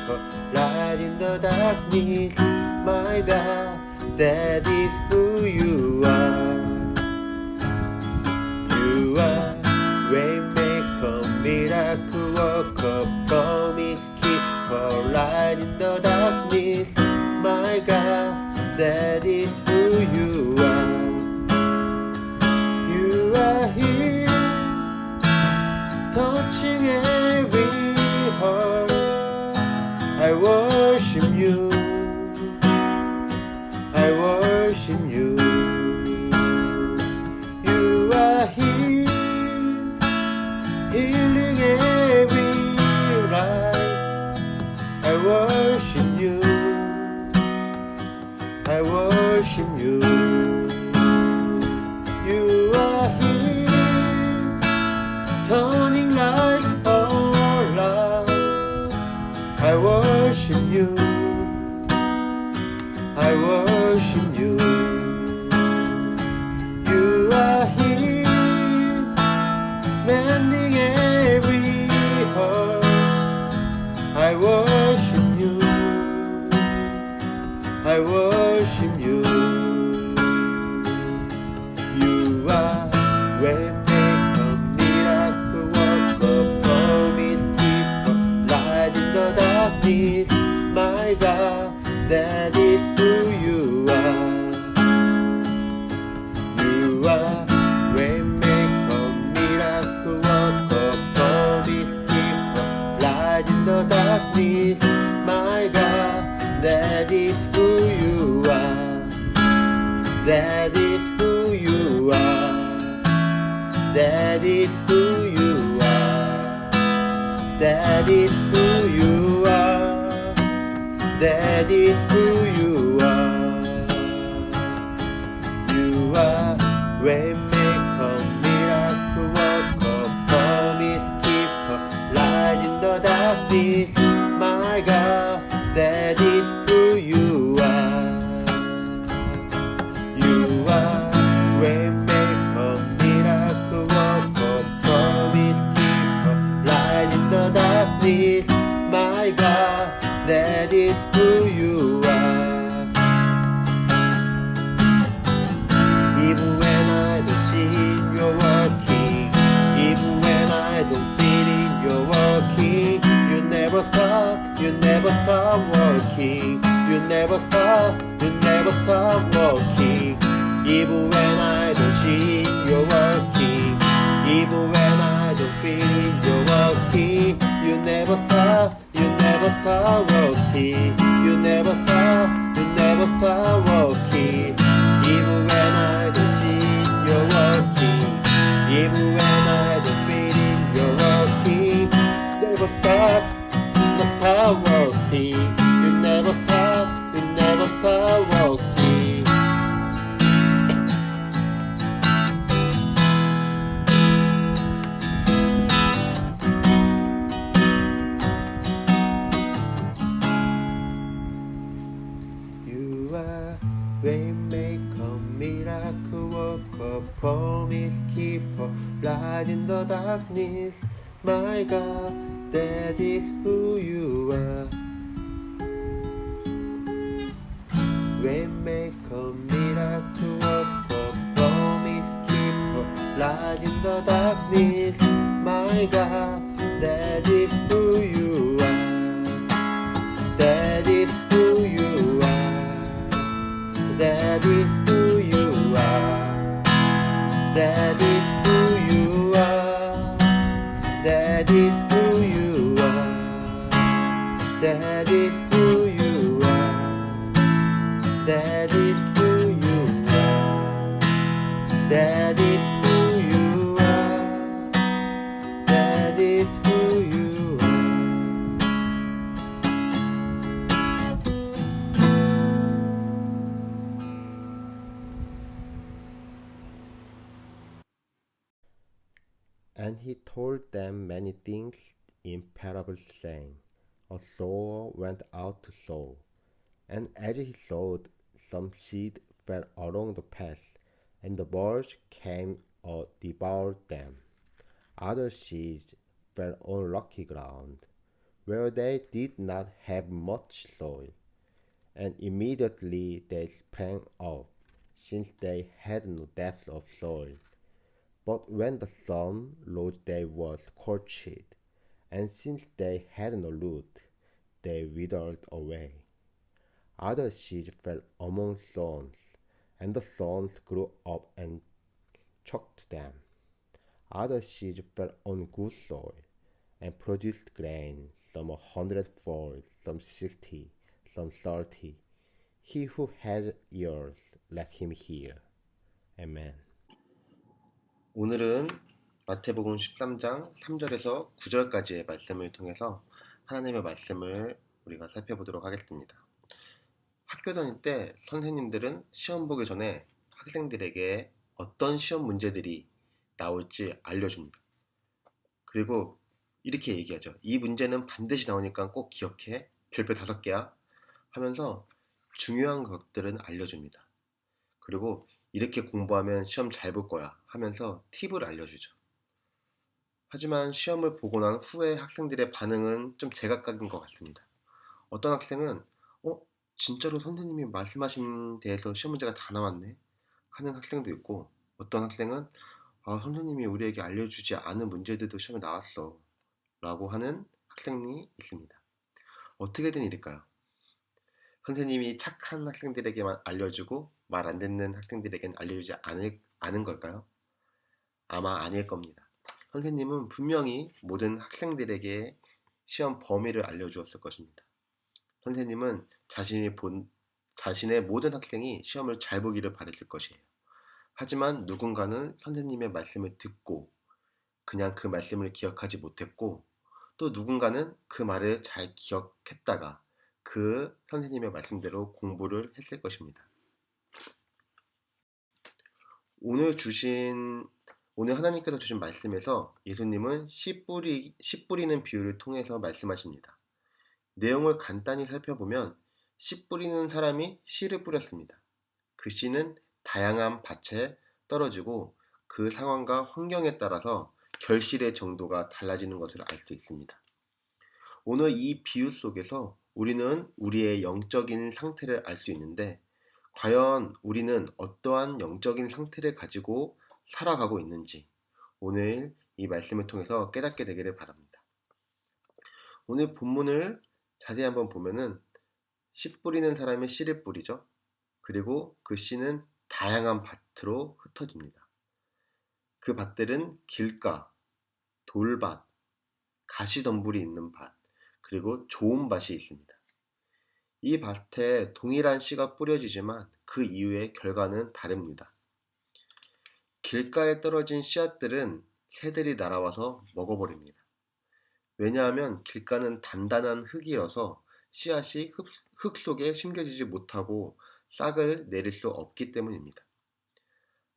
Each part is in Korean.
people, light in the darkness. My God, that is who you are. You are waymaker, miracle worker, promise keeper, light in the darkness. My God, that is who you are. You are here, touching every heart. I worship you, I worship you. You are here, healing every life. I worship you, I worship you. You are here, turning lives around. I worship you, I worship you. You are here, mending every heart. I worship you, I worship you. You are waymaker, miracle worker, promise keeper, light in the darkness. My God, that is who you are. You are waymaker, miracle worker, promise keeper, light in the darkness. My God, that is who you are. That is who you are. That is who you are. That is who you are. That is who you are. You are waymaker, miracle worker, promise keeper, light in the darkness. My God, that is who you are. You are waymaker, miracle worker, promise keeper, light in the darkness. My God, that is who you are. Even when I don't see you're working, even when I don't feel it, you're working. You never stop working. You never stop working. Even when I don't see it, you're working. Even when I don't feel it, you're working. You never stop working. You never stop working. Even when I don't see it, you're working. Even when I don't feel it, you're working. Never stop working. You never stop working. You are waymaker, miracle worker, promise keeper, light in the darkness. My God, that is who you are. Waymaker, miracle worker, promise keeper, light in the darkness. My God, that is who you are. That is who you are. That is who you are. That is who you are. That is who you are. That is who you are. That is who you are. That is who you are. That is who you are. And he told them many things in parables, saying, A sower went out to sow, and as he sowed, some seed fell along the path, and the birds came and devoured them. Other seeds fell on rocky ground, where they did not have much soil, and immediately they sprang up, since they had no depth of soil. But when the sun rose, they were scorched, and since they had no root, they withered away. Other seeds fell among thorns, and the thorns grew up and choked them. Other seeds fell on good soil and produced grain, some 100-fold, some 60, some 30. He who has ears, let him hear. Amen. 오늘은 마태복음 13장 3절에서 9절까지의 말씀을 통해서 하나님의 말씀을 우리가 살펴보도록 하겠습니다. 학교 다닐 때 선생님들은 시험 보기 전에 학생들에게 어떤 시험 문제들이 나올지 알려줍니다. 그리고 이렇게 얘기하죠. 이 문제는 반드시 나오니까 꼭 기억해. 별표 5개야. 하면서 중요한 것들은 알려줍니다. 그리고 이렇게 공부하면 시험 잘 볼 거야 하면서 팁을 알려주죠. 하지만 시험을 보고 난 후에 학생들의 반응은 좀 제각각인 것 같습니다. 어떤 학생은 진짜로 선생님이 말씀하신 데에서 시험 문제가 다 나왔네 하는 학생도 있고, 어떤 학생은 선생님이 우리에게 알려주지 않은 문제들도 시험에 나왔어 라고 하는 학생이 있습니다. 어떻게 된 일일까요? 선생님이 착한 학생들에게만 알려주고 말 안 듣는 학생들에게는 알려주지 않은 걸까요? 아마 아닐 겁니다. 선생님은 분명히 모든 학생들에게 시험 범위를 알려주었을 것입니다. 선생님은 자신의 모든 학생이 시험을 잘 보기를 바랬을 것이에요. 하지만 누군가는 선생님의 말씀을 듣고 그냥 그 말씀을 기억하지 못했고, 또 누군가는 그 말을 잘 기억했다가 그 선생님의 말씀대로 공부를 했을 것입니다. 오늘 하나님께서 주신 말씀에서 예수님은 씨 뿌리는 비유를 통해서 말씀하십니다. 내용을 간단히 살펴보면 씨 뿌리는 사람이 씨를 뿌렸습니다. 그 씨는 다양한 밭에 떨어지고 그 상황과 환경에 따라서 결실의 정도가 달라지는 것을 알 수 있습니다. 오늘 이 비유 속에서 우리는 우리의 영적인 상태를 알 수 있는데, 과연 우리는 어떠한 영적인 상태를 가지고 살아가고 있는지 오늘 이 말씀을 통해서 깨닫게 되기를 바랍니다. 오늘 본문을 자세히 한번 보면은 씨 뿌리는 사람이 씨를 뿌리죠. 그리고 그 씨는 다양한 밭으로 흩어집니다. 그 밭들은 길가, 돌밭, 가시덤불이 있는 밭, 그리고 좋은 밭이 있습니다. 이 밭에 동일한 씨가 뿌려지지만 그 이후의 결과는 다릅니다. 길가에 떨어진 씨앗들은 새들이 날아와서 먹어버립니다. 왜냐하면 길가는 단단한 흙이어서 씨앗이 흙 속에 심겨지지 못하고 싹을 내릴 수 없기 때문입니다.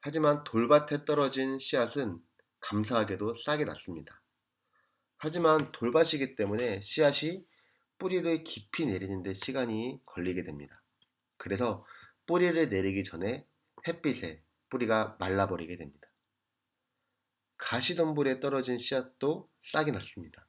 하지만 돌밭에 떨어진 씨앗은 감사하게도 싹이 났습니다. 하지만 돌밭이기 때문에 씨앗이 뿌리를 깊이 내리는 데 시간이 걸리게 됩니다. 그래서 뿌리를 내리기 전에 햇빛에 뿌리가 말라버리게 됩니다. 가시덤불에 떨어진 씨앗도 싹이 났습니다.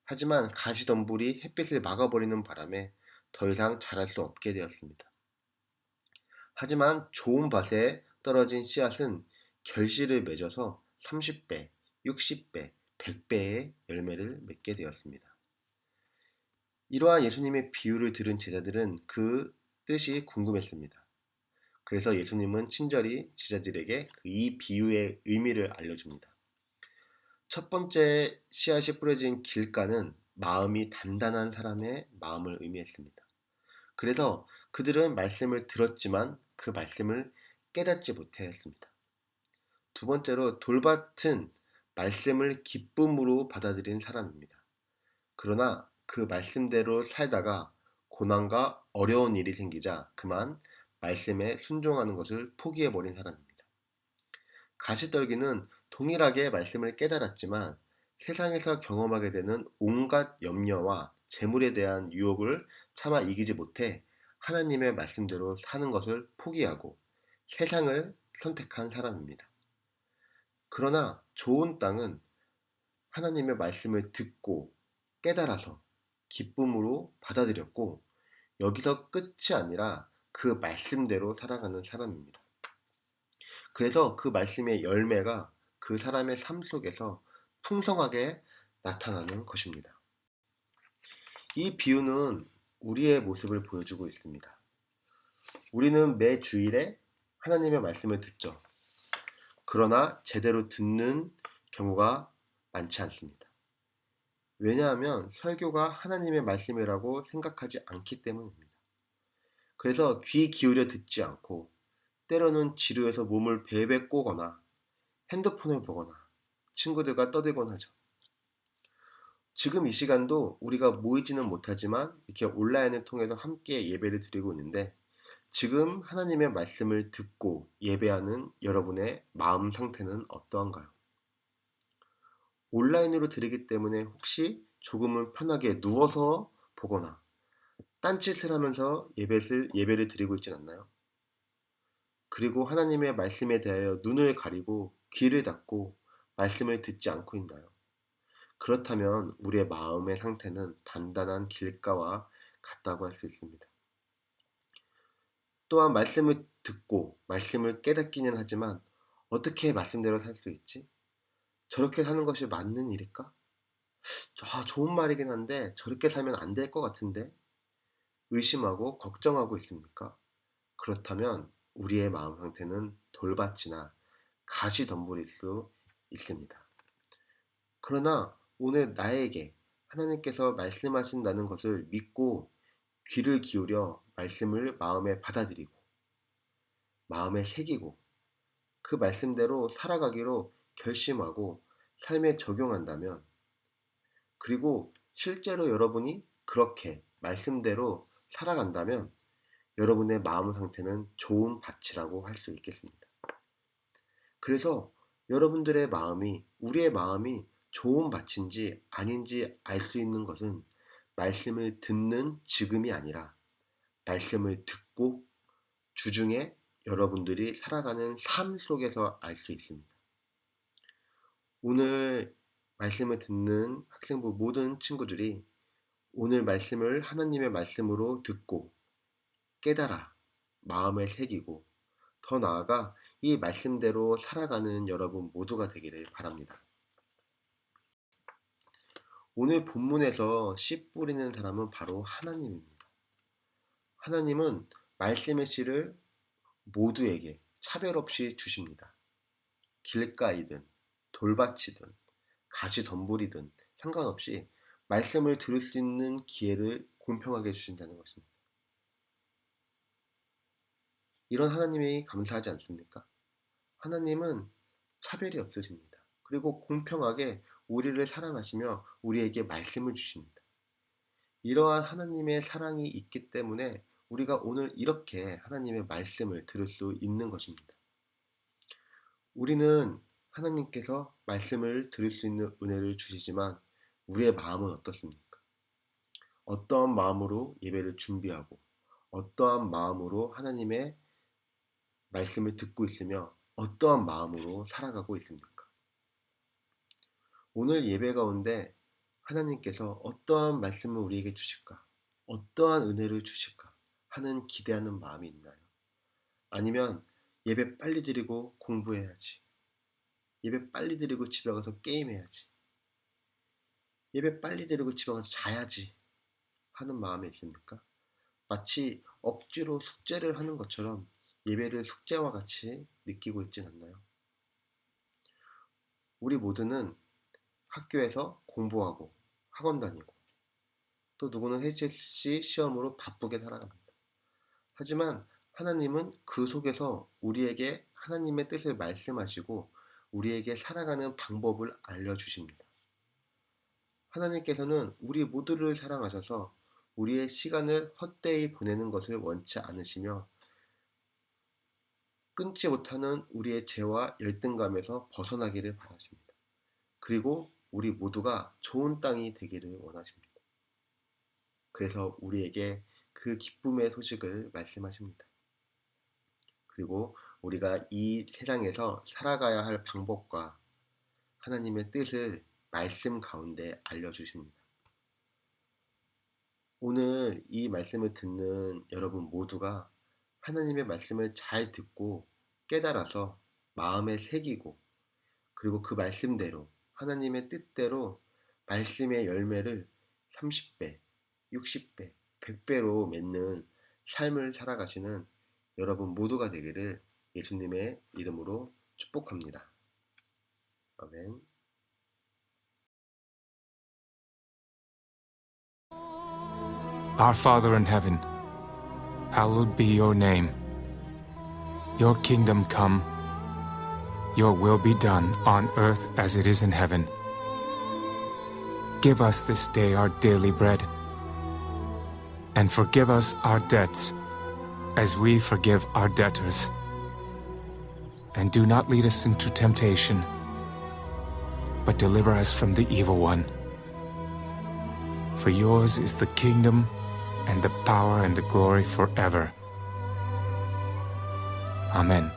하지만 가시덤불이 햇빛을 막아버리는 바람에 더 이상 자랄 수 없게 되었습니다. 하지만 좋은 밭에 떨어진 씨앗은 결실을 맺어서 30배, 60배, 100배의 열매를 맺게 되었습니다. 이러한 예수님의 비유를 들은 제자들은 그 뜻이 궁금했습니다. 그래서 예수님은 친절히 제자들에게 이 비유의 의미를 알려줍니다. 첫 번째 씨앗이 뿌려진 길가는 마음이 단단한 사람의 마음을 의미했습니다. 그래서 그들은 말씀을 들었지만 그 말씀을 깨닫지 못했습니다. 두 번째로 돌밭은 말씀을 기쁨으로 받아들인 사람입니다. 그러나 그 말씀대로 살다가 고난과 어려운 일이 생기자 그만 말씀에 순종하는 것을 포기해버린 사람입니다. 가시떨기는 동일하게 말씀을 깨달았지만 세상에서 경험하게 되는 온갖 염려와 재물에 대한 유혹을 차마 이기지 못해 하나님의 말씀대로 사는 것을 포기하고 세상을 선택한 사람입니다. 그러나 좋은 땅은 하나님의 말씀을 듣고 깨달아서 기쁨으로 받아들였고 여기서 끝이 아니라 그 말씀대로 살아가는 사람입니다. 그래서 그 말씀의 열매가 그 사람의 삶 속에서 풍성하게 나타나는 것입니다. 이 비유는 우리의 모습을 보여주고 있습니다. 우리는 매 주일에 하나님의 말씀을 듣죠. 그러나 제대로 듣는 경우가 많지 않습니다. 왜냐하면 설교가 하나님의 말씀이라고 생각하지 않기 때문입니다. 그래서 귀 기울여 듣지 않고 때로는 지루해서 몸을 베베 꼬거나 핸드폰을 보거나 친구들과 떠들곤 하죠. 지금 이 시간도 우리가 모이지는 못하지만 이렇게 온라인을 통해서 함께 예배를 드리고 있는데 지금 하나님의 말씀을 듣고 예배하는 여러분의 마음 상태는 어떠한가요? 온라인으로 드리기 때문에 혹시 조금은 편하게 누워서 보거나 딴짓을 하면서 예배를 드리고 있진 않나요? 그리고 하나님의 말씀에 대하여 눈을 가리고 귀를 닫고 말씀을 듣지 않고 있나요? 그렇다면 우리의 마음의 상태는 단단한 길가와 같다고 할 수 있습니다. 또한 말씀을 듣고 말씀을 깨닫기는 하지만 어떻게 말씀대로 살 수 있지? 저렇게 사는 것이 맞는 일일까? 좋은 말이긴 한데 저렇게 살면 안 될 것 같은데? 의심하고 걱정하고 있습니까? 그렇다면 우리의 마음 상태는 돌밭이나 가시덤불일 수 있습니다. 그러나 오늘 나에게 하나님께서 말씀하신다는 것을 믿고 귀를 기울여 말씀을 마음에 받아들이고 마음에 새기고 그 말씀대로 살아가기로 결심하고 삶에 적용한다면 그리고 실제로 여러분이 그렇게 말씀대로 살아간다면 여러분의 마음 상태는 좋은 밭이라고 할 수 있겠습니다. 그래서 여러분들의 마음이 우리의 마음이 좋은 밭인지 아닌지 알 수 있는 것은 말씀을 듣는 지금이 아니라 말씀을 듣고 주중에 여러분들이 살아가는 삶 속에서 알 수 있습니다. 오늘 말씀을 듣는 학생부 모든 친구들이 오늘 말씀을 하나님의 말씀으로 듣고 깨달아 마음에 새기고 더 나아가 이 말씀대로 살아가는 여러분 모두가 되기를 바랍니다. 오늘 본문에서 씨 뿌리는 사람은 바로 하나님입니다. 하나님은 말씀의 씨를 모두에게 차별 없이 주십니다. 길가이든 돌밭이든 가시덤불이든 상관없이 말씀을 들을 수 있는 기회를 공평하게 주신다는 것입니다. 이런 하나님이 감사하지 않습니까? 하나님은 차별이 없으십니다. 그리고 공평하게 우리를 사랑하시며 우리에게 말씀을 주십니다. 이러한 하나님의 사랑이 있기 때문에 우리가 오늘 이렇게 하나님의 말씀을 들을 수 있는 것입니다. 우리는 하나님께서 말씀을 들을 수 있는 은혜를 주시지만 우리의 마음은 어떻습니까? 어떠한 마음으로 예배를 준비하고 어떠한 마음으로 하나님의 말씀을 듣고 있으며 어떠한 마음으로 살아가고 있습니까? 오늘 예배 가운데 하나님께서 어떠한 말씀을 우리에게 주실까? 어떠한 은혜를 주실까? 하는 기대하는 마음이 있나요? 아니면 예배 빨리 드리고 공부해야지. 예배 빨리 드리고 집에 가서 게임해야지. 예배 빨리 드리고 집에 가서 자야지. 하는 마음이 있습니까? 마치 억지로 숙제를 하는 것처럼 예배를 숙제와 같이 느끼고 있진 않나요? 우리 모두는 학교에서 공부하고 학원 다니고 또 누구는 HSC 시험으로 바쁘게 살아갑니다. 하지만 하나님은 그 속에서 우리에게 하나님의 뜻을 말씀하시고 우리에게 살아가는 방법을 알려주십니다. 하나님께서는 우리 모두를 사랑하셔서 우리의 시간을 헛되이 보내는 것을 원치 않으시며 끊지 못하는 우리의 죄와 열등감에서 벗어나기를 바라십니다. 그리고 우리 모두가 좋은 땅이 되기를 원하십니다. 그래서 우리에게 그 기쁨의 소식을 말씀하십니다. 그리고 우리가 이 세상에서 살아가야 할 방법과 하나님의 뜻을 말씀 가운데 알려주십니다. 오늘 이 말씀을 듣는 여러분 모두가 하나님의 말씀을 잘 듣고 깨달아서 마음에 새기고 그리고 그 말씀대로 하나님의 뜻대로 말씀의 열매를 30배, 60배, 100배로 맺는 삶을 살아가시는 여러분 모두가 되기를 예수님의 이름으로 축복합니다. 아멘. Our Father in heaven, hallowed be your name. Your kingdom come, your will be done on earth as it is in heaven. Give us this day our daily bread, and forgive us our debts as we forgive our debtors. And do not lead us into temptation, but deliver us from the evil one. For yours is the kingdom, and the power and the glory forever. Amen.